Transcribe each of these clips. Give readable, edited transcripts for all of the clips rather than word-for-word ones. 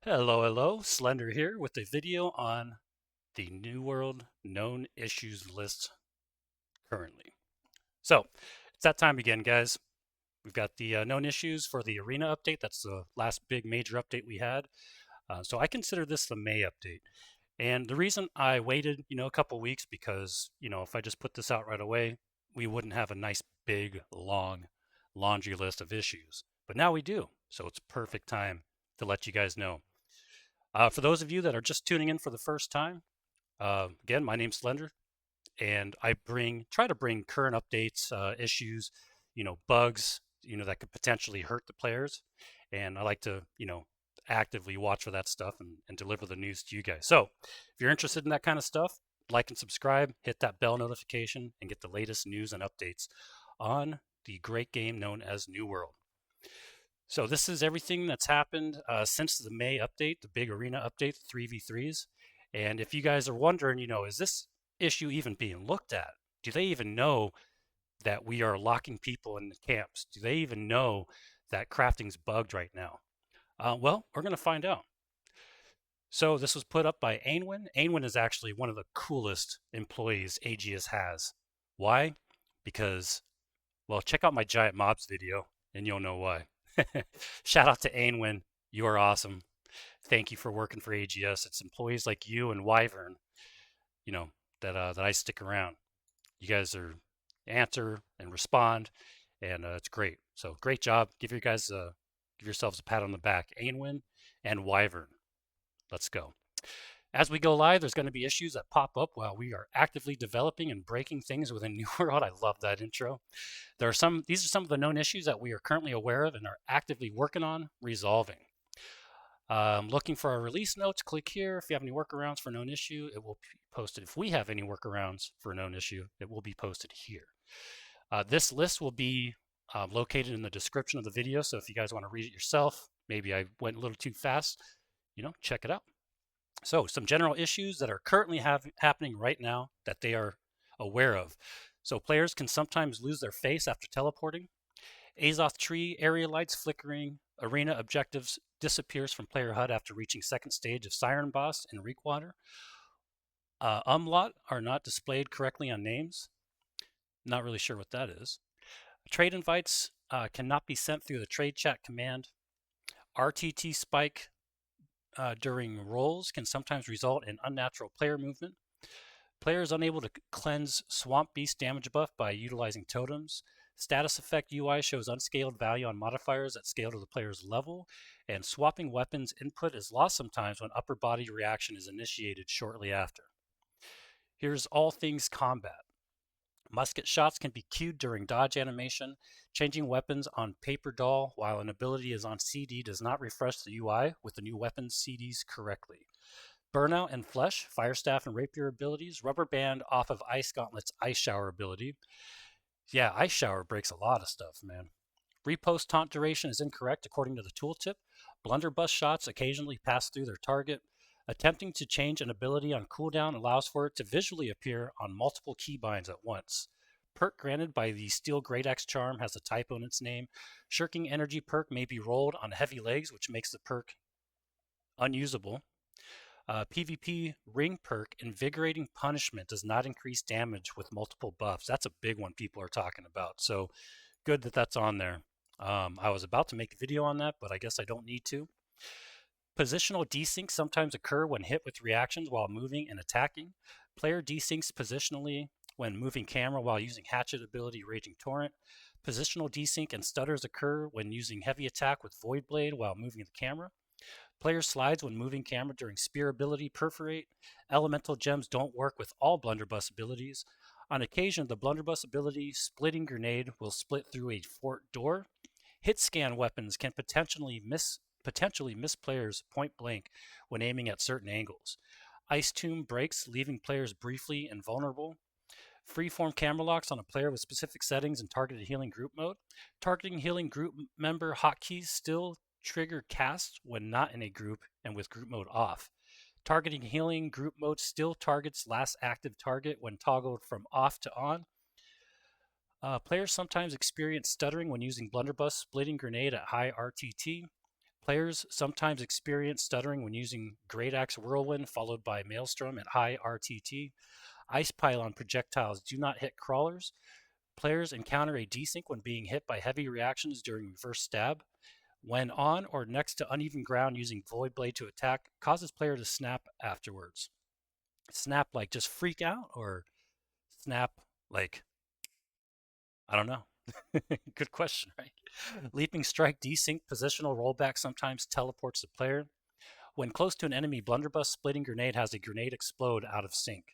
Hello, Slender here with a video on the New World known issues list currently. So it's that time again, guys. We've got the known issues for the arena update. That's the last big major update we had. So I consider this the May update. And the reason I waited, a couple weeks because, if I just put this out right away, we wouldn't have a nice big long laundry list of issues. But now we do. So it's perfect time to let you guys know. For those of you that are just tuning in for the first time, again, my name's Slender, and I try to bring current updates, issues, bugs, that could potentially hurt the players, and I like to, actively watch for that stuff and deliver the news to you guys. So, if you're interested in that kind of stuff, like and subscribe, hit that bell notification, and get the latest news and updates on the great game known as New World. So this is everything that's happened since the May update, the big arena update, the 3v3s. And if you guys are wondering, is this issue even being looked at? Do they even know that we are locking people in the camps? Do they even know that crafting's bugged right now? Well, we're going to find out. So this was put up by 𝙏𝙤𝙢𝙢𝙢. 𝙏𝙤𝙢 is actually one of the coolest employees Aegis has. Why? Because, well, check out my giant mobs video and you'll know why. Shout out to 𝙏𝙤𝙢𝙢. You are awesome. Thank you for working for AGS. It's employees like you and Wyvern, that I stick around. You guys answer and respond, and it's great. So great job. Give yourselves a pat on the back. 𝙏𝙤𝙢𝙢 and Wyvern. Let's go. As we go live, there's going to be issues that pop up while we are actively developing and breaking things within New World. I love that intro. These are some of the known issues that we are currently aware of and are actively working on resolving. Looking for our release notes, click here. If you have any workarounds for known issue, it will be posted. If we have any workarounds for a known issue, it will be posted here. This list will be located in the description of the video, so if you guys want to read it yourself, maybe I went a little too fast, check it out. So some general issues that are currently happening right now that they are aware of. So players can sometimes lose their face after teleporting. Azoth tree area lights flickering. Arena objectives disappears from player HUD after reaching second stage of Siren Boss and Reekwater. Umlaut are not displayed correctly on names. Not really sure what that is. Trade invites cannot be sent through the trade chat command. RTT spike during rolls can sometimes result in unnatural player movement. Players unable to cleanse Swamp Beast damage buff by utilizing totems. Status effect UI shows unscaled value on modifiers that scale to the player's level, and swapping weapons input is lost sometimes when upper body reaction is initiated shortly after. Here's all things combat. Musket shots can be queued during dodge animation. Changing weapons on Paper Doll while an ability is on CD does not refresh the UI with the new weapons CDs correctly. Burnout and Flesh, Fire Staff and Rapier abilities. Rubber Band off of Ice Gauntlet's Ice Shower ability. Yeah, Ice Shower breaks a lot of stuff, man. Repost taunt duration is incorrect according to the tooltip. Blunderbuss shots occasionally pass through their target. Attempting to change an ability on cooldown allows for it to visually appear on multiple keybinds at once. Perk granted by the Steel Great Axe charm has a typo in its name. Shirking Energy perk may be rolled on heavy legs, which makes the perk unusable. PvP ring perk, Invigorating Punishment, does not increase damage with multiple buffs. That's a big one people are talking about. So good that that's on there. I was about to make a video on that, but I guess I don't need to. Positional desyncs sometimes occur when hit with reactions while moving and attacking. Player desyncs positionally when moving camera while using Hatchet ability Raging Torrent. Positional desync and stutters occur when using heavy attack with Void Blade while moving the camera. Player slides when moving camera during Spear ability Perforate. Elemental gems don't work with all Blunderbuss abilities. On occasion, the Blunderbuss ability Splitting Grenade will split through a fort door. Hit scan weapons can potentially miss players point blank when aiming at certain angles. Ice Tomb breaks, leaving players briefly invulnerable. Freeform camera locks on a player with specific settings in targeted healing group mode. Targeting healing group member hotkeys still trigger cast when not in a group and with group mode off. Targeting healing group mode still targets last active target when toggled from off to on. Players sometimes experience stuttering when using Blunderbuss Splitting Grenade at high RTT. Players sometimes experience stuttering when using Great Axe Whirlwind followed by Maelstrom at high RTT. Ice Pylon projectiles do not hit crawlers. Players encounter a desync when being hit by heavy reactions during reverse stab. When on or next to uneven ground using Void Blade to attack, causes player to snap afterwards. Snap like just freak out, or snap like, I don't know. Good question, right? Leaping Strike desync positional rollback sometimes teleports the player. When close to an enemy, Blunderbuss Splitting Grenade has a grenade explode out of sync.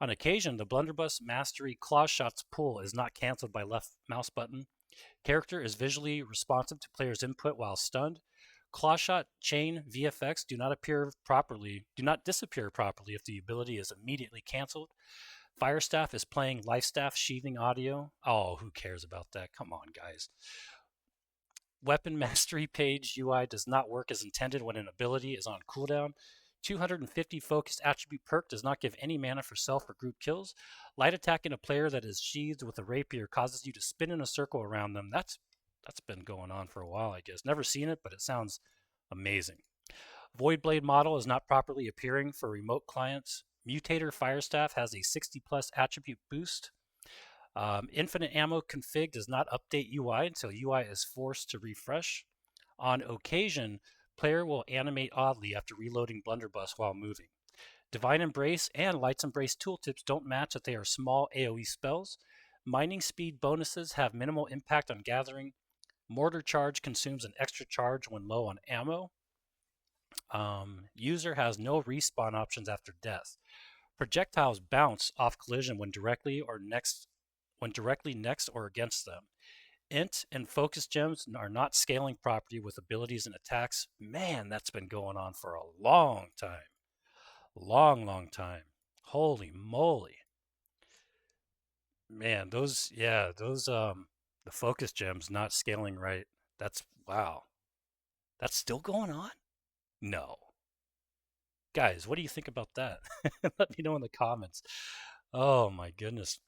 On occasion, the Blunderbuss Mastery Claw Shot's pull is not cancelled by left mouse button. Character is visually responsive to player's input while stunned. Claw Shot Chain VFX do not disappear properly if the ability is immediately cancelled. Firestaff is playing Lifestaff sheathing audio. Oh, who cares about that? Come on, guys. Weapon Mastery page UI does not work as intended when an ability is on cooldown. 250 focused attribute perk does not give any mana for self or group kills. Light attacking a player that is sheathed with a rapier causes you to spin in a circle around them. That's been going on for a while, I guess. Never seen it, but it sounds amazing. Void Blade model is not properly appearing for remote clients. Mutator Firestaff has a 60 plus attribute boost. Infinite Ammo config does not update UI until UI is forced to refresh. On occasion, player will animate oddly after reloading Blunderbuss while moving. Divine Embrace and Light's Embrace tooltips don't match that they are small AoE spells. Mining speed bonuses have minimal impact on gathering. Mortar Charge consumes an extra charge when low on ammo. User has no respawn options after death. Projectiles bounce off collision when directly next or against them. Int and focus gems are not scaling properly with abilities and attacks. Man, that's been going on for a long time. Long time. Holy moly. Man, the focus gems not scaling right. That's wow. That's still going on? No. Guys, what do you think about that? Let me know in the comments. Oh my goodness.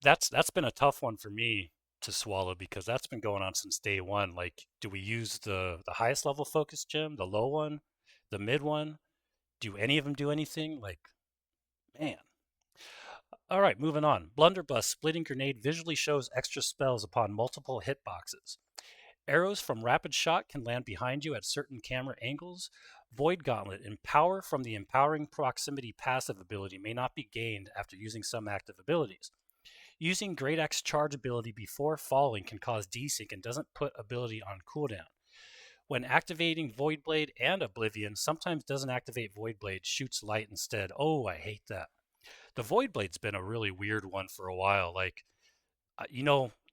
That's been a tough one for me to swallow because that's been going on since day one. Like, do we use the highest level focus gem, the low one, the mid one? Do any of them do anything? Like, man. All right, moving on. Blunderbuss Splitting Grenade visually shows extra spells upon multiple hitboxes. Arrows from Rapid Shot can land behind you at certain camera angles. Void Gauntlet, Empower from the Empowering Proximity passive ability may not be gained after using some active abilities. Using Great Axe Charge ability before falling can cause desync and doesn't put ability on cooldown. When activating Void Blade and Oblivion, sometimes doesn't activate Void Blade, shoots light instead. Oh, I hate that. The Void Blade's been a really weird one for a while. Like,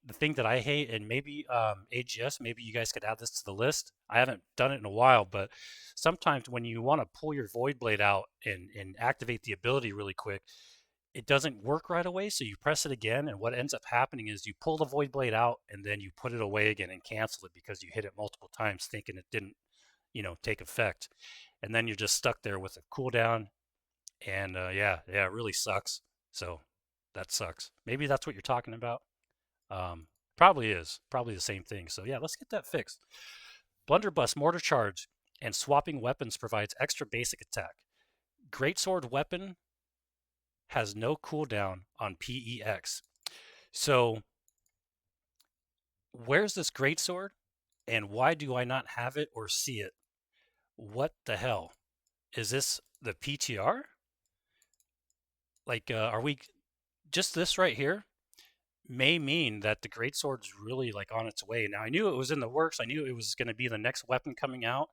the thing that I hate, and maybe AGS, maybe you guys could add this to the list. I haven't done it in a while, but sometimes when you want to pull your Void Blade out and activate the ability really quick, it doesn't work right away. So you press it again, and what ends up happening is you pull the Void Blade out, and then you put it away again and cancel it because you hit it multiple times thinking it didn't, take effect. And then you're just stuck there with a cooldown. And it really sucks. So that sucks. Maybe that's what you're talking about. Probably is. Probably the same thing. So yeah, let's get that fixed. Blunderbuss Mortar Charge and swapping weapons provides extra basic attack. Greatsword weapon has no cooldown on PEX. So where's this greatsword, and why do I not have it or see it? What the hell? Is this the PTR? Like, are we just this right here? May mean that the greatsword's really like on its way. Now I knew it was in the works. I knew it was going to be the next weapon coming out,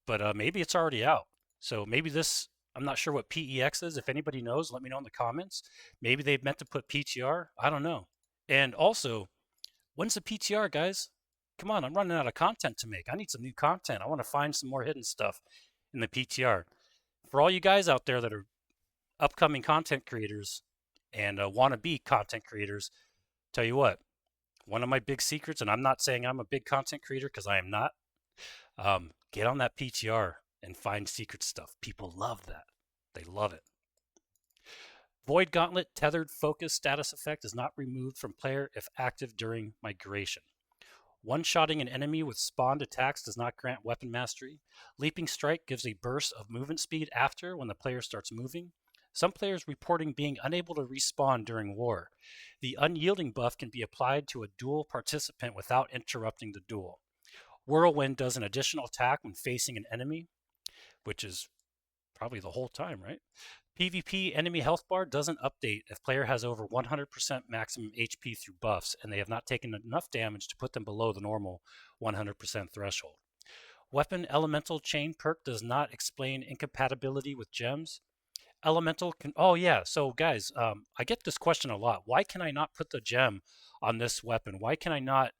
but maybe it's already out. So maybe this. I'm not sure what PEX is. If anybody knows, let me know in the comments. Maybe they've meant to put PTR. I don't know. And also, when's the PTR, guys? Come on, I'm running out of content to make. I need some new content. I want to find some more hidden stuff in the PTR. For all you guys out there that are upcoming content creators and want to be content creators, tell you what, one of my big secrets, and I'm not saying I'm a big content creator because I am not, get on that PTR and find secret stuff. People love that. They love it. Void Gauntlet Tethered Focus status effect is not removed from player if active during migration. One-shotting an enemy with spawned attacks does not grant weapon mastery. Leaping Strike gives a burst of movement speed after when the player starts moving. Some players reporting being unable to respawn during war. The Unyielding buff can be applied to a duel participant without interrupting the duel. Whirlwind does an additional attack when facing an enemy, which is probably the whole time, right? PvP enemy health bar doesn't update if player has over 100% maximum HP through buffs and they have not taken enough damage to put them below the normal 100% threshold. Weapon Elemental Chain perk does not explain incompatibility with gems. Elemental can, oh yeah, so guys, I get this question a lot. Why can I not put the gem on this weapon? Why can I not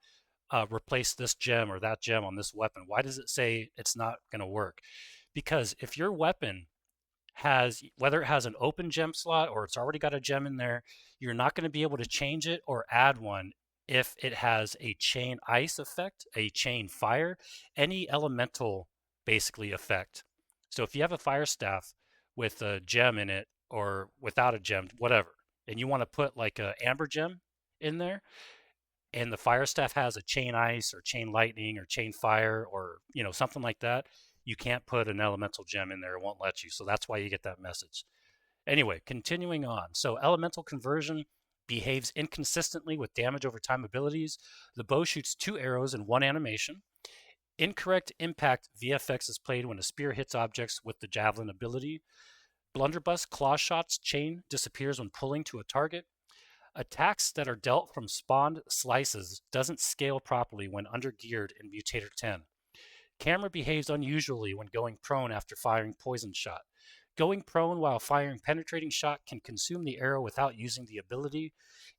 replace this gem or that gem on this weapon? Why does it say it's not going to work? Because if your weapon has, whether it has an open gem slot or it's already got a gem in there, you're not going to be able to change it or add one if it has a chain ice effect, a chain fire, any elemental basically effect. So if you have a fire staff with a gem in it or without a gem, whatever, and you want to put like a amber gem in there, and the fire staff has a chain ice or chain lightning or chain fire or something like that, you can't put an elemental gem in there. It won't let you. So that's why you get that message. Anyway, continuing on. So elemental conversion behaves inconsistently with damage over time abilities. The bow shoots 2 arrows in 1 animation. Incorrect impact VFX is played when a spear hits objects with the javelin ability. Blunderbuss claw shots chain disappears when pulling to a target. Attacks that are dealt from spawned slices doesn't scale properly when undergeared in Mutator 10. Camera behaves unusually when going prone after firing poison shot. Going prone while firing penetrating shot can consume the arrow without using the ability.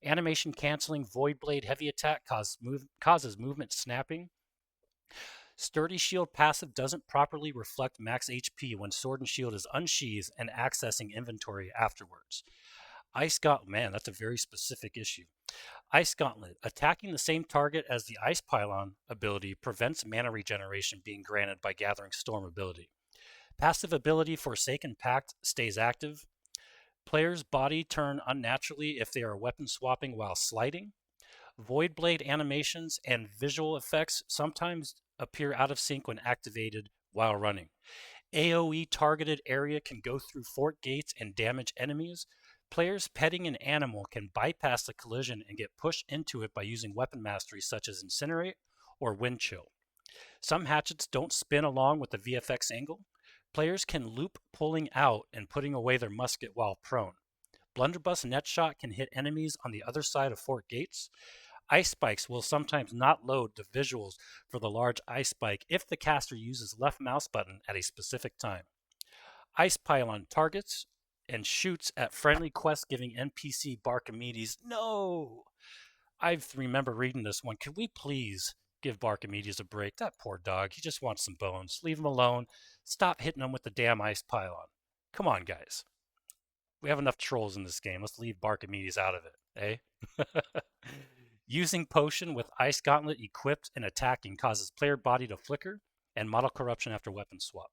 Animation canceling Void Blade heavy attack causes movement snapping. Sturdy Shield passive doesn't properly reflect max HP when Sword and Shield is unsheathed and accessing inventory afterwards. Ice Gauntlet, man, that's a very specific issue. Ice Gauntlet, attacking the same target as the Ice Pylon ability prevents mana regeneration being granted by Gathering Storm ability. Passive ability Forsaken Pact stays active. Player's body turn unnaturally if they are weapon swapping while sliding. Void Blade animations and visual effects sometimes appear out of sync when activated while running. AoE targeted area can go through fort gates and damage enemies. Players petting an animal can bypass the collision and get pushed into it by using weapon mastery such as Incinerate or Wind Chill. Some hatchets don't spin along with the VFX angle. Players can loop pulling out and putting away their musket while prone. Blunderbuss net shot can hit enemies on the other side of fort gates. Ice spikes will sometimes not load the visuals for the large ice spike if the caster uses left mouse button at a specific time. Ice Pylon targets and shoots at friendly quest-giving NPC Barkimedes. No! I remember reading this one. Could we please give Barkimedes a break? That poor dog. He just wants some bones. Leave him alone. Stop hitting him with the damn Ice Pylon. Come on, guys. We have enough trolls in this game. Let's leave Barkimedes out of it, eh? Using Potion with Ice Gauntlet equipped and attacking causes player body to flicker and model corruption after weapon swap.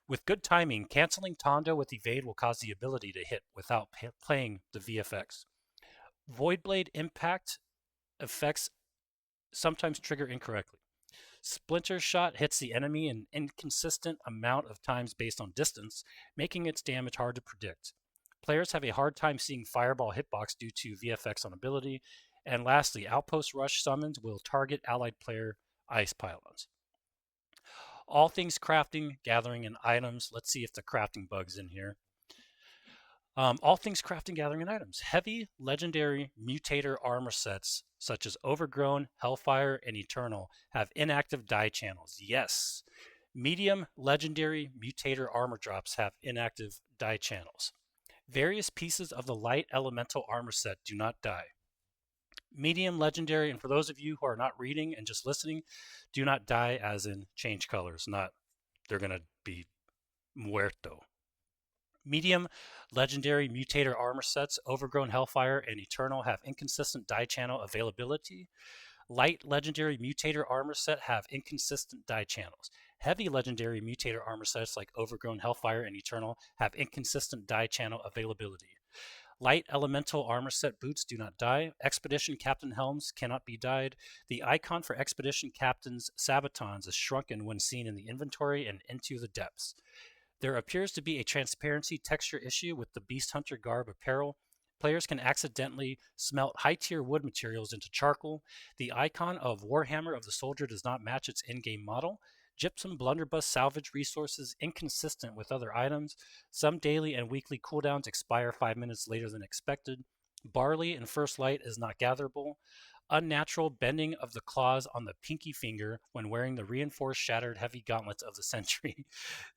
With good timing, canceling Tondo with Evade will cause the ability to hit without playing the VFX. Void Blade impact effects sometimes trigger incorrectly. Splinter Shot hits the enemy an inconsistent amount of times based on distance, making its damage hard to predict. Players have a hard time seeing Fireball hitbox due to VFX on ability. And lastly, Outpost Rush summons will target allied player Ice Pylons. All things crafting, gathering, and items. Let's see if the crafting bug's in here. All things crafting, gathering, and items. Heavy, legendary, mutator armor sets, such as Overgrown, Hellfire, and Eternal, have inactive die channels. Yes. Medium, legendary, mutator armor drops have inactive die channels. Various pieces of the light elemental armor set do not die. Medium, legendary, and for those of you who are not reading and just listening, do not die as in change colors, not they're going to be muerto. Medium, legendary, mutator armor sets, Overgrown, Hellfire, and Eternal have inconsistent die channel availability. Light, legendary, mutator armor set have inconsistent die channels. Heavy, legendary, mutator armor sets like Overgrown, Hellfire, and Eternal have inconsistent die channel availability. Light elemental armor set boots do not die. Expedition captain helms cannot be dyed. The icon for expedition captain's sabatons is shrunken when seen in the inventory and into the depths. There appears to be a transparency texture issue with the Beast Hunter garb apparel. Players can accidentally smelt high-tier wood materials into charcoal. The icon of Warhammer of the Soldier does not match its in-game model. Gypsum blunderbuss salvage resources inconsistent with other items. Some daily and weekly cooldowns expire 5 minutes later than expected. Barley in First Light is not gatherable. Unnatural bending of the claws on the pinky finger when wearing the reinforced shattered heavy gauntlets of the century.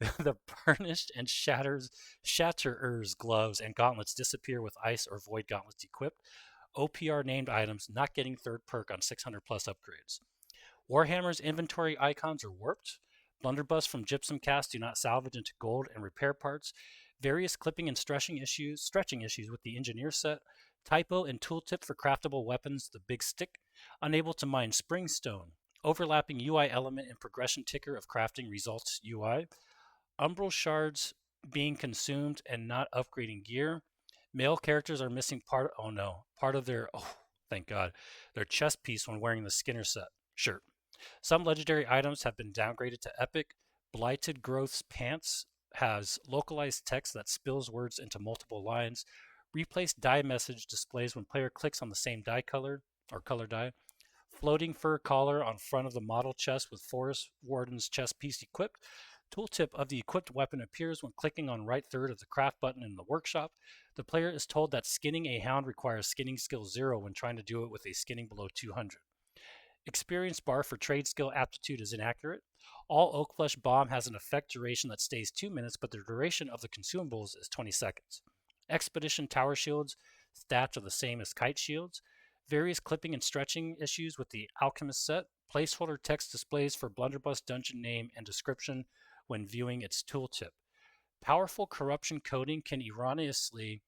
The burnished and shatterers gloves and gauntlets disappear with ice or void gauntlets equipped. OPR named items not getting third perk on 600 plus upgrades. Warhammer's inventory icons are warped. Blunderbuss from Gypsum Cast do not salvage into gold and repair parts. Various clipping and stretching issues with the engineer set. Typo and tooltip for craftable weapons, the big stick. Unable to mine springstone. Overlapping UI element and progression ticker of crafting results UI. Umbral shards being consumed and not upgrading gear. Male characters are missing part of their, thank God, their chest piece when wearing the Skinner set shirt. Some legendary items have been downgraded to epic. Blighted Growth's pants has localized text that spills words into multiple lines. Replace die message displays when player clicks on the same die color or color die. Floating fur collar on front of the model chest with Forest Warden's chest piece equipped. Tooltip of the equipped weapon appears when clicking on right third of the craft button in the workshop. The player is told that skinning a hound requires skinning skill 0 when trying to do it with a skinning below 200. Experience bar for trade skill aptitude is inaccurate. All Oakflesh Bomb has an effect duration that stays 2 minutes, but the duration of the consumables is 20 seconds. Expedition Tower Shields stats are the same as Kite Shields. Various clipping and stretching issues with the Alchemist set. Placeholder text displays for Blunderbuss dungeon name and description when viewing its tooltip. Powerful corruption coding can erroneously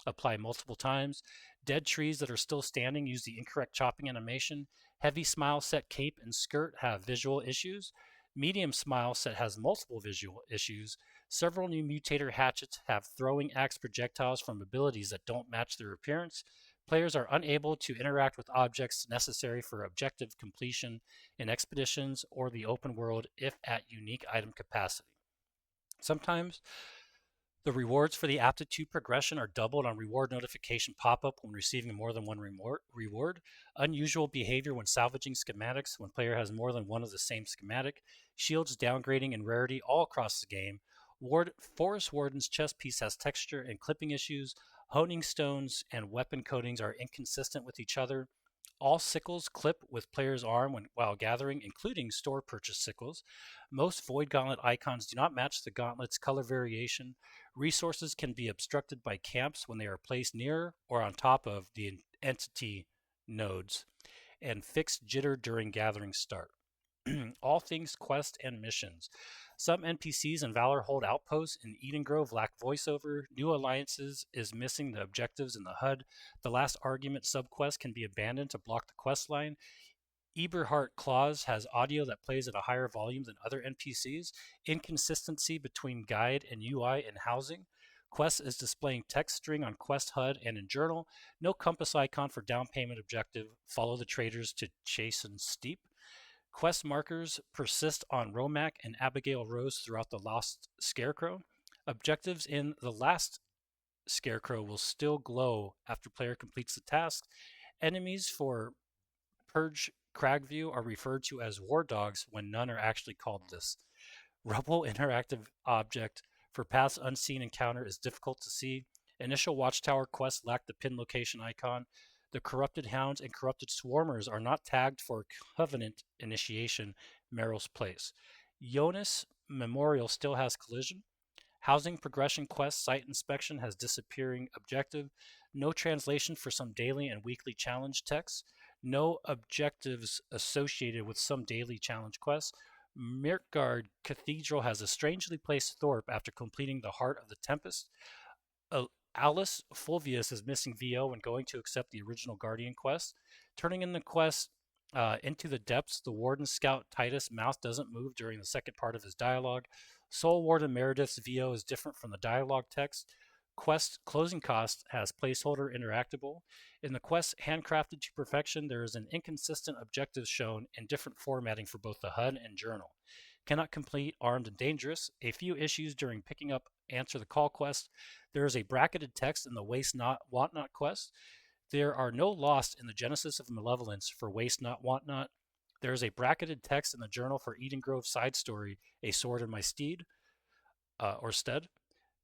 apply multiple times. Dead trees that are still standing use the incorrect chopping animation. Heavy smile set cape and skirt have visual issues. Medium smile set has multiple visual issues. Several new mutator hatchets have throwing axe projectiles from abilities that don't match their appearance. Players are unable to interact with objects necessary for objective completion in expeditions or the open world if at unique item capacity. Sometimes the rewards for the aptitude progression are doubled on reward notification pop-up when receiving more than one reward. Unusual behavior when salvaging schematics when player has more than one of the same schematic. Shields downgrading in rarity all across the game. Forest Warden's chest piece has texture and clipping issues. Honing stones and weapon coatings are inconsistent with each other. All sickles clip with player's arm while gathering, including store purchase sickles. Most Void Gauntlet icons do not match the gauntlet's color variation. Resources can be obstructed by camps when they are placed near or on top of the entity nodes, and fixed jitter during gathering start. All things quest and missions. Some NPCs in Valorhold Outpost in Eden Grove lack voiceover. New Alliances is missing the objectives in the HUD. The Last Argument subquest can be abandoned to block the quest line. Eberhardt Clause has audio that plays at a higher volume than other NPCs. Inconsistency between guide and UI in housing. Quest is displaying text string on quest HUD and in journal. No compass icon for down payment objective. Follow the traders to Chasen Steep. Quest markers persist on Romac and Abigail Rose throughout the Lost Scarecrow. Objectives in the last Scarecrow will still glow after player completes the task. Enemies for Purge Cragview are referred to as war dogs when none are actually called this. Rubble interactive object for Paths Unseen encounter is difficult to see. Initial Watchtower quest lack the pin location icon. The Corrupted Hounds and Corrupted Swarmers are not tagged for Covenant initiation, Merrill's Place. Jonas Memorial still has collision. Housing progression quest site inspection has disappearing objective. No translation for some daily and weekly challenge texts. No objectives associated with some daily challenge quests. Mirkgard Cathedral has a strangely placed Thorpe after completing the Heart of the Tempest. Alice Fulvius is missing VO when going to accept the original Guardian quest. Turning in the quest into the depths, the Warden Scout Titus' mouth doesn't move during the second part of his dialogue. Soul Warden Meredith's VO is different from the dialogue text. Quest closing cost has placeholder interactable. In the quest handcrafted to perfection, there is an inconsistent objectives shown in different formatting for both the HUD and journal. Cannot complete armed and dangerous. A few issues during picking up answer the call quest. There is a bracketed text in the waste not want not quest. There are no lost in the Genesis of Malevolence for waste not want not. There is a bracketed text in the journal for Eden Grove side story, A Sword in My Steed, or Stead.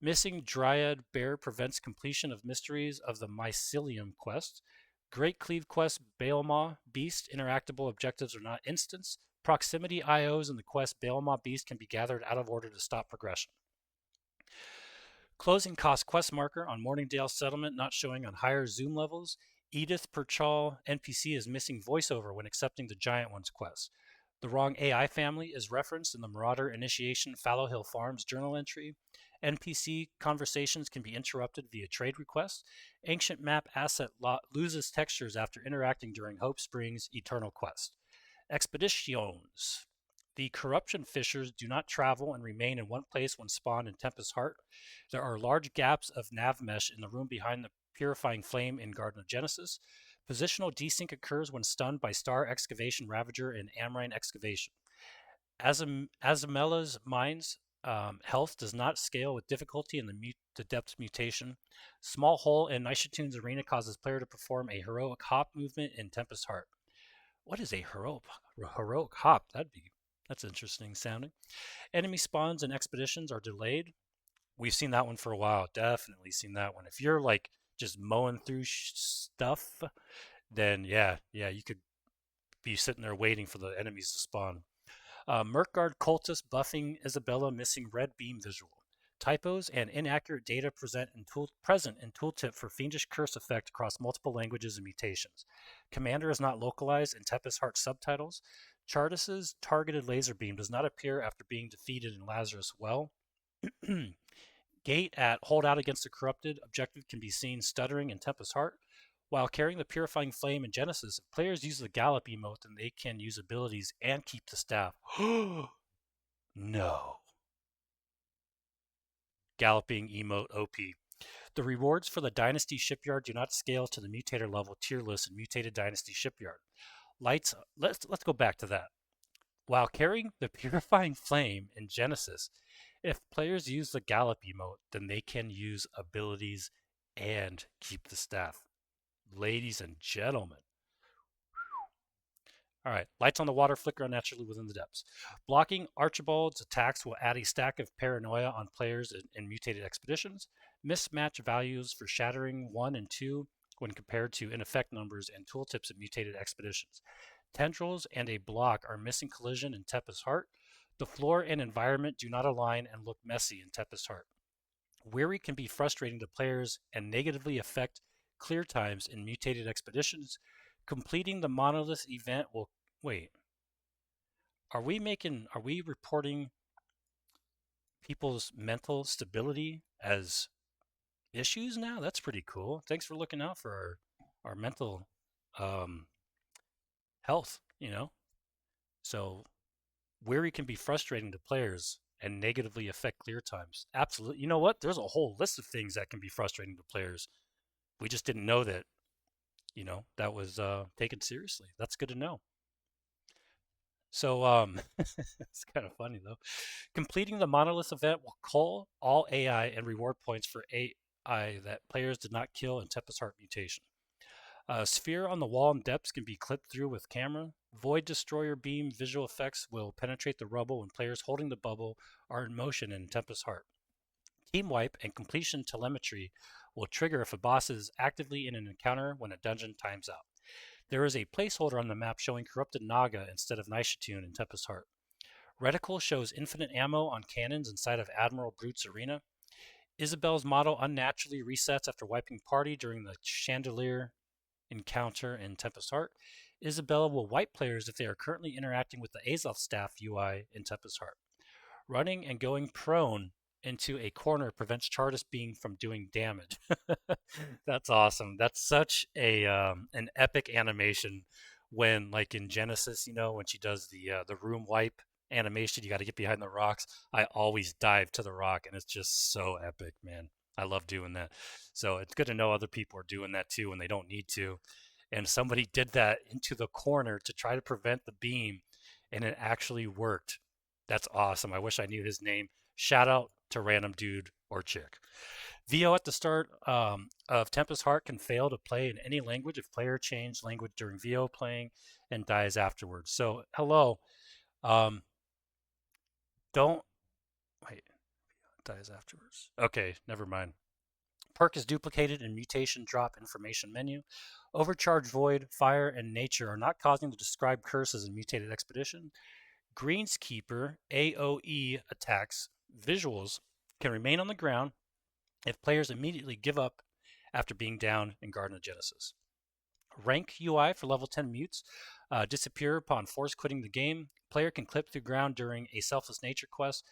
Missing Dryad Bear prevents completion of Mysteries of the Mycelium quest. Great Cleave quest Baelmaw Beast interactable objectives are not instants. Proximity IOs in the quest Baelmaw Beast can be gathered out of order to stop progression. Closing cost quest marker on Morningdale settlement not showing on higher zoom levels. Edith Perchal NPC is missing voiceover when accepting the Giant Ones quest. The wrong AI family is referenced in the Marauder Initiation Fallow Hill Farms journal entry. NPC conversations can be interrupted via trade requests. Ancient map asset loses textures after interacting during Hope Springs Eternal Quest. Expeditions. The corruption fissures do not travel and remain in one place when spawned in Tempest Heart. There are large gaps of nav mesh in the room behind the purifying flame in Garden of Genesis. Positional desync occurs when stunned by Star Excavation Ravager and Amrine Excavation. Azamela's Mines health does not scale with difficulty in the depth mutation. Small hole in 𝙏𝙤𝙢𝙢 arena causes player to perform a heroic hop movement in Tempest Heart. What is a heroic hop? That's interesting sounding. Enemy spawns and expeditions are delayed. We've seen that one for a while. Definitely seen that one. If you're like just mowing through stuff, then yeah, you could be sitting there waiting for the enemies to spawn. Merkguard cultist buffing Isabella missing red beam visual. Typos and inaccurate data present in tooltip for fiendish curse effect across multiple languages and mutations. Commander is not localized in Tempest Heart subtitles. Chartis's targeted laser beam does not appear after being defeated in Lazarus Well. Gate at hold out against the corrupted objective can be seen stuttering in Tempest Heart. While carrying the purifying flame in Genesis, if players use the gallop emote, then they can use abilities and keep the staff. No. Galloping emote OP. The rewards for the Dynasty Shipyard do not scale to the mutator level tier list in Mutated Dynasty Shipyard. Let's go back to that. While carrying the purifying flame in Genesis, if players use the gallop emote, then they can use abilities and keep the staff. Ladies and gentlemen. All right, lights on the water flicker unnaturally within the depths. Blocking Archibald's attacks will add a stack of paranoia on players in mutated expeditions. Mismatch values for shattering 1 and 2 when compared to in effect numbers and tooltips of mutated expeditions. Tendrils and a block are missing collision in Tempest Heart. The floor and environment do not align and look messy in Tempest Heart. Weary can be frustrating to players and negatively affect clear times in mutated expeditions. Completing the monolith event will wait. Are we reporting people's mental stability as issues now? That's pretty cool. Thanks for looking out for our mental health, So weary can be frustrating to players and negatively affect clear times. Absolutely. You know what? There's a whole list of things that can be frustrating to players. We just didn't know that, that was taken seriously. That's good to know. So it's kind of funny though. Completing the monolith event will cull all AI and reward points for AI that players did not kill in Tempest Heart mutation. Sphere on the wall and depths can be clipped through with camera. Void Destroyer beam visual effects will penetrate the rubble when players holding the bubble are in motion in Tempest Heart. Team wipe and completion telemetry will trigger if a boss is actively in an encounter when a dungeon times out. There is a placeholder on the map showing corrupted Naga instead of 𝙏𝙤𝙢𝙢 in Tempest Heart. Reticle shows infinite ammo on cannons inside of Admiral Brute's arena. Isabel's model unnaturally resets after wiping party during the Chandelier encounter in Tempest Heart. Isabella will wipe players if they are currently interacting with the Azoth staff UI in Tempest Heart. Running and going prone into a corner prevents Chartis being from doing damage. That's awesome. That's such a an epic animation when, like in Genesis, when she does the room wipe animation, you got to get behind the rocks. I always dive to the rock, and it's just so epic, man. I love doing that. So it's good to know other people are doing that too when they don't need to. And somebody did that into the corner to try to prevent the beam, and it actually worked. That's awesome. I wish I knew his name. Shout out to random dude or chick. VO at the start of Tempest Heart can fail to play in any language if player changed language during VO playing and dies afterwards. So hello, um, don't wait. Dies afterwards. Okay, never mind. Perk is duplicated in mutation drop information menu. Overcharge void, fire, and nature are not causing the described curses in mutated expedition. Greenskeeper AoE attacks visuals can remain on the ground if players immediately give up after being down in Garden of Genesis. Rank UI for level 10 mutes disappear upon force quitting the game. Player can clip through ground during a selfless nature quest.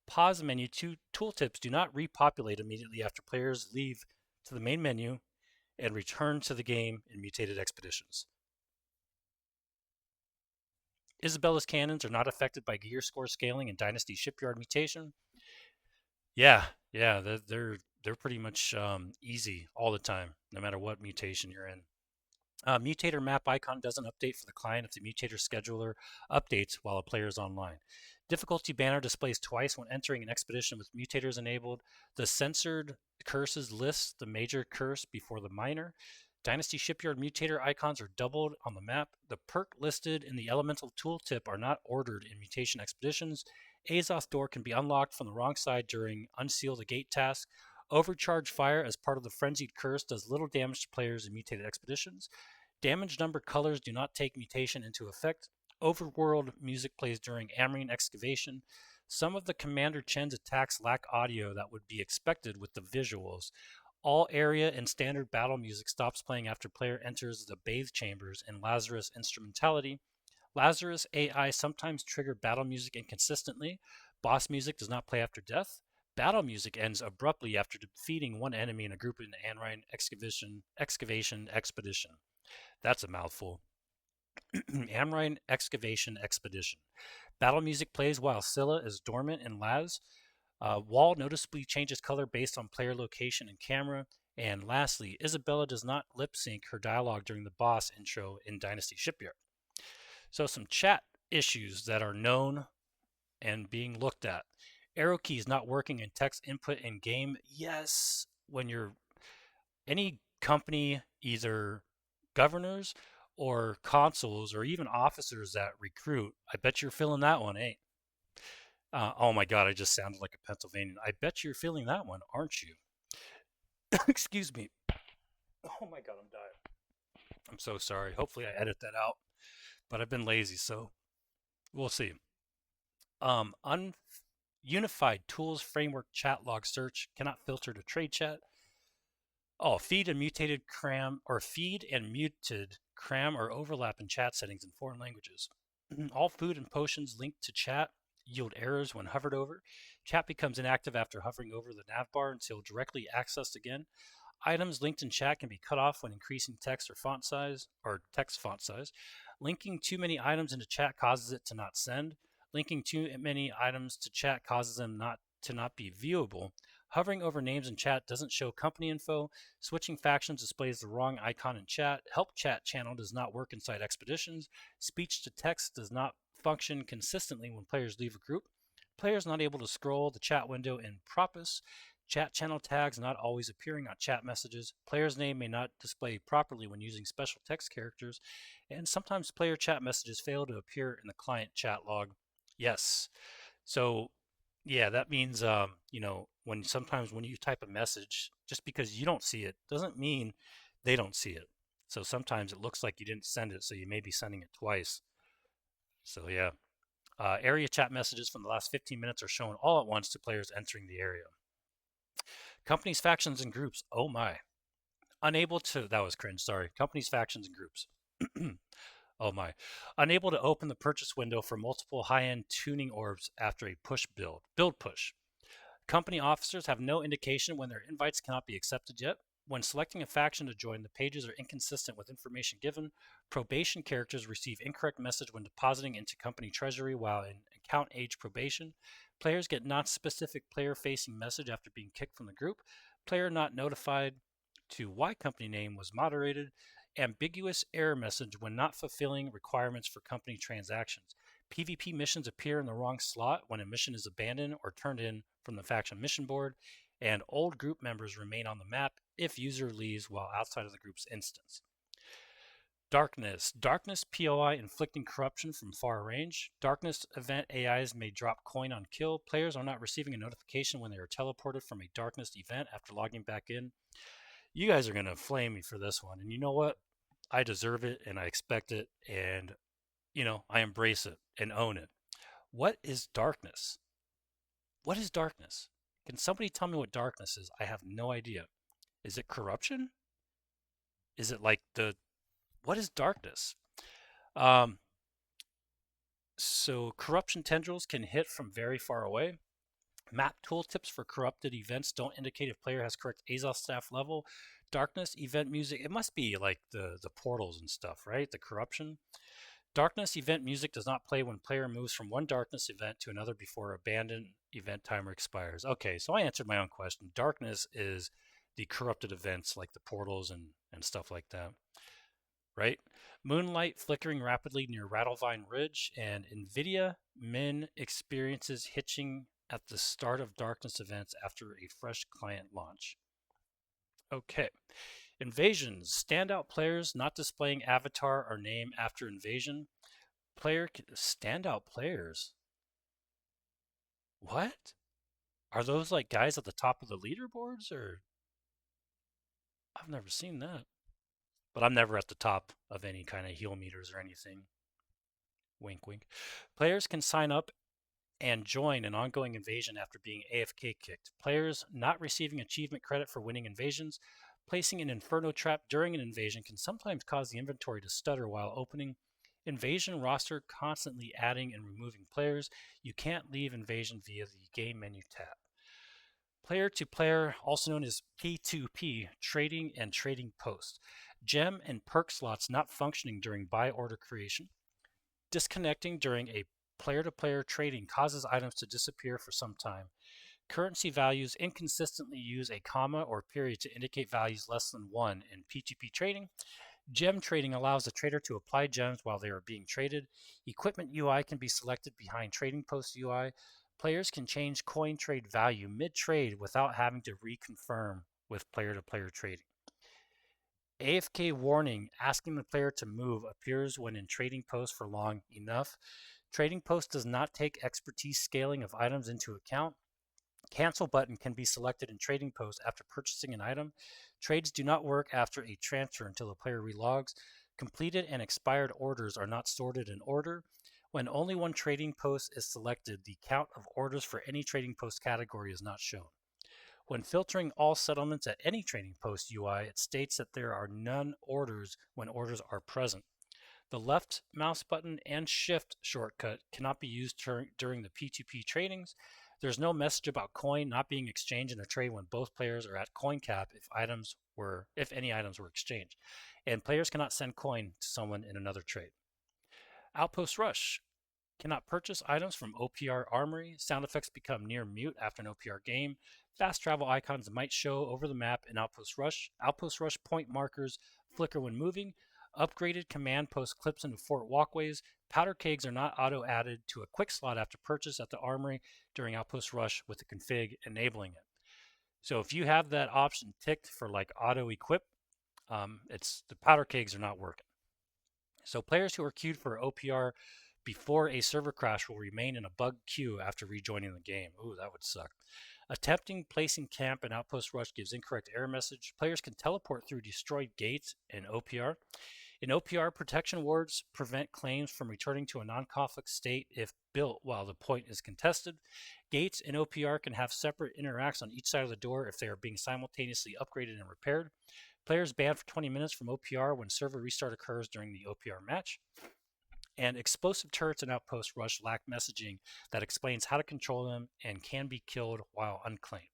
Pause menu tooltips do not repopulate immediately after players leave to the main menu and return to the game in mutated expeditions. Isabella's cannons are not affected by gear score scaling and Dynasty Shipyard mutation. Yeah, they're pretty much easy all the time, no matter what mutation you're in. Mutator map icon doesn't update for the client if the mutator scheduler updates while a player is online. Difficulty banner displays twice when entering an expedition with mutators enabled. The censored curses lists the major curse before the minor. Dynasty Shipyard mutator icons are doubled on the map. The perk listed in the elemental tooltip are not ordered in mutation expeditions. Azoth door can be unlocked from the wrong side during unseal the gate task. Overcharge fire as part of the frenzied curse does little damage to players in mutated expeditions. Damage number colors do not take mutation into effect. Overworld music plays during Amrine excavation. Some of the Commander Chen's attacks lack audio that would be expected with the visuals. All area and standard battle music stops playing after player enters the bathe chambers in Lazarus instrumentality. Lazarus AI sometimes trigger battle music inconsistently. Boss music does not play after death. Battle music ends abruptly after defeating one enemy in a group in the Amrine excavation expedition. That's a mouthful. Amrine Excavation Expedition. Battle music plays while Scylla is dormant in Laz. Wall noticeably changes color based on player location and camera. And lastly, Isabella does not lip sync her dialogue during the boss intro in Dynasty Shipyard. So, some chat issues that are known and being looked at. Arrow keys not working in text input in game. Yes, when you're any company, either governors or consuls or even officers that recruit, I bet you're feeling that one, eh? Oh my God, I just sounded like a Pennsylvanian. I bet you're feeling that one, aren't you? Excuse me. Oh my God, I'm dying. I'm so sorry. Hopefully, I edit that out. But I've been lazy, so we'll see. Unified tools framework chat log search cannot filter to trade chat. Oh, feed and muted cram or overlap in chat settings in foreign languages. All food and potions linked to chat yield errors when hovered over. Chat becomes inactive after hovering over the navbar until directly accessed again. Items linked in chat can be cut off when increasing text or font size or text font size. Linking too many items into chat causes it to not send. Linking too many items to chat causes them not be viewable. Hovering over names in chat doesn't show company info. Switching factions displays the wrong icon in chat. Help chat channel does not work inside expeditions. Speech to text does not function consistently when players leave a group. Players not able to scroll the chat window in Propus. Chat channel tags not always appearing on chat messages. Player's name may not display properly when using special text characters. And sometimes player chat messages fail to appear in the client chat log. Yes. So yeah, that means when you type a message, just because you don't see it doesn't mean they don't see it. So sometimes it looks like you didn't send it, so you may be sending it twice. So yeah, area chat messages from the last 15 minutes are shown all at once to players entering the area. Companies, factions, and groups. Oh my. That was cringe, sorry. Companies, factions, and groups. Oh my. Unable to open the purchase window for multiple high-end tuning orbs after a build push. Company officers have no indication when their invites cannot be accepted yet. When selecting a faction to join, the pages are inconsistent with information given. Probation characters receive incorrect message when depositing into company treasury while in account age probation. Players get non-specific player-facing message after being kicked from the group. player not notified. 2. Why company name was moderated. Ambiguous error message when not fulfilling requirements for company transactions. PvP missions appear in the wrong slot when a mission is abandoned or turned in from the faction mission board. And old group members remain on the map if user leaves while outside of the group's instance. Darkness. Darkness POI inflicting corruption from far range. Darkness event AIs may drop coin on kill. Players are not receiving a notification when they are teleported from a darkness event after logging back in. You guys are going to flame me for this one. And you know what? I deserve it and I expect it. And, I embrace it and own it. What is darkness? What is darkness? Can somebody tell me what darkness is? I have no idea. Is it corruption? Is it like what is darkness? So corruption tendrils can hit from very far away. Map tooltips for corrupted events don't indicate if player has correct Azov staff level. Darkness event music, it must be like the portals and stuff, right? The corruption. Darkness event music does not play when player moves from one darkness event to another before abandoned event timer expires. Okay, so I answered my own question. Darkness is the corrupted events like the portals and stuff like that, right? Moonlight flickering rapidly near Rattlevine Ridge, and NVIDIA Min experiences hitching at the start of darkness events after a fresh client launch. Okay. Invasions. Standout players not displaying avatar or name after invasion. Standout players. What? Are those like guys at the top of the leaderboards or? I've never seen that. But I'm never at the top of any kind of heal meters or anything. Wink, wink. Players can sign up and join an ongoing invasion after being AFK kicked. Players not receiving achievement credit for winning invasions. Placing an Inferno trap during an invasion can sometimes cause the inventory to stutter while opening. Invasion roster constantly adding and removing players. You can't leave invasion via the game menu tab. Player to player, also known as P2P, trading and trading post. Gem and perk slots not functioning during buy order creation. Disconnecting during a player-to-player trading causes items to disappear for some time. Currency values inconsistently use a comma or period to indicate values less than 1 in P2P trading. Gem trading allows the trader to apply gems while they are being traded. Equipment UI can be selected behind trading post UI. Players can change coin trade value mid-trade without having to reconfirm with player-to-player trading. AFK warning asking the player to move appears when in trading post for long enough. Trading post does not take expertise scaling of items into account. Cancel button can be selected in trading post after purchasing an item. Trades do not work after a transfer until the player relogs. Completed and expired orders are not sorted in order. When only one trading post is selected, the count of orders for any trading post category is not shown. When filtering all settlements at any trading post UI, it states that there are none orders when orders are present. The left mouse button and shift shortcut cannot be used during the P2P tradings. There's no message about coin not being exchanged in a trade when both players are at coin cap if any items were exchanged. And players cannot send coin to someone in another trade. Outpost Rush. Cannot purchase items from OPR Armory. Sound effects become near mute after an OPR game. Fast travel icons might show over the map in Outpost Rush. Outpost Rush point markers flicker when moving. Upgraded command post clips into fort walkways. Powder kegs are not auto-added to a quick slot after purchase at the Armory during Outpost Rush with the config enabling it. So if you have that option ticked for like auto-equip, the powder kegs are not working. So players who are queued for OPR before a server crash will remain in a bug queue after rejoining the game. Ooh, that would suck. Attempting placing camp in Outpost Rush gives incorrect error message. Players can teleport through destroyed gates in OPR. In OPR, protection wards prevent claims from returning to a non-conflict state if built while the point is contested. Gates in OPR can have separate interacts on each side of the door if they are being simultaneously upgraded and repaired. Players banned for 20 minutes from OPR when server restart occurs during the OPR match. And explosive turrets in Outpost Rush lack messaging that explains how to control them and can be killed while unclaimed.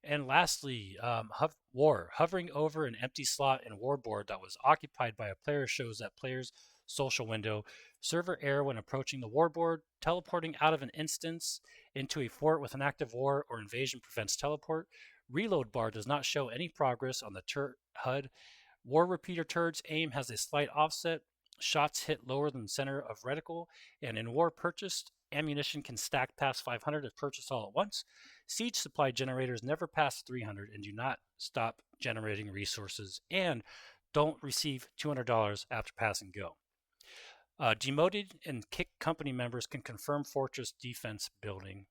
And lastly, hovering over an empty slot in Warboard that was occupied by a player shows that player's social window. Server error when approaching the Warboard. Teleporting out of an instance into a fort with an active war or invasion prevents teleport. Reload bar does not show any progress on the turret HUD. War repeater turret's aim has a slight offset. Shots hit lower than center of reticle. And in war purchased, ammunition can stack past 500 if purchased all at once. Siege supply generators never pass 300 and do not stop generating resources and don't receive $200 after passing go. Demoted and kicked company members can confirm fortress defense building.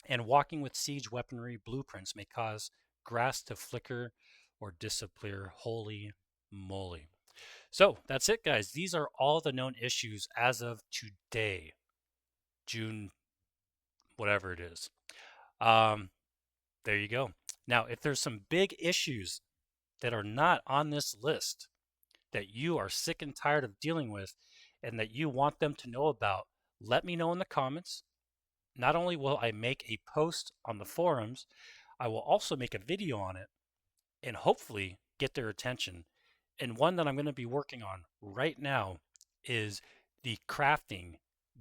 And walking with siege weaponry blueprints may cause grass to flicker or disappear. Holy moly. So that's it, guys. These are all the known issues as of today, June, whatever it is. There you go. Now, if there's some big issues that are not on this list that you are sick and tired of dealing with and that you want them to know about, let me know in the comments. Not only will I make a post on the forums, I will also make a video on it and hopefully get their attention. And one that I'm going to be working on right now is the crafting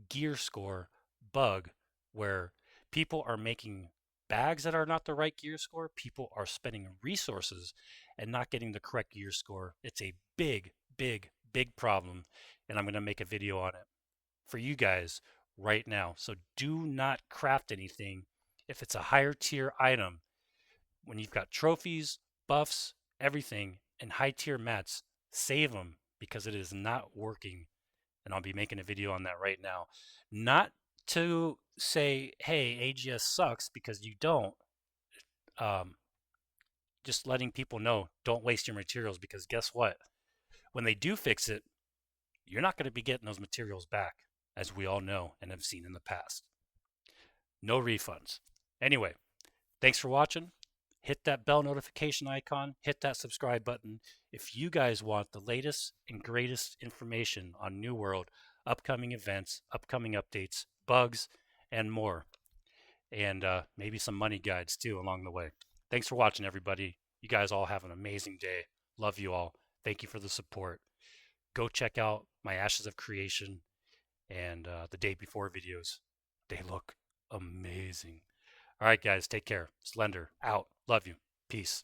gear score bug, where people are making bags that are not the right gear score. People are spending resources and not getting the correct gear score. It's a big, big, big problem, and I'm going to make a video on it for you guys right now. So do not craft anything if it's a higher tier item. When you've got trophies, buffs, everything, and high tier mats, save them because it is not working. And I'll be making a video on that right now. Not to say, hey, AGS sucks, because you don't. Just letting people know, don't waste your materials, because guess what? When they do fix it, you're not going to be getting those materials back, as we all know and have seen in the past. No refunds. Anyway, thanks for watching. Hit that bell notification icon, hit that subscribe button if you guys want the latest and greatest information on New World, upcoming events, upcoming updates, bugs, and more. And maybe some money guides too along the way. Thanks for watching, everybody. You guys all have an amazing day. Love you all. Thank you for the support. Go check out my Ashes of Creation and the day before videos. They look amazing. All right, guys, take care. Slender, out. Love you. Peace.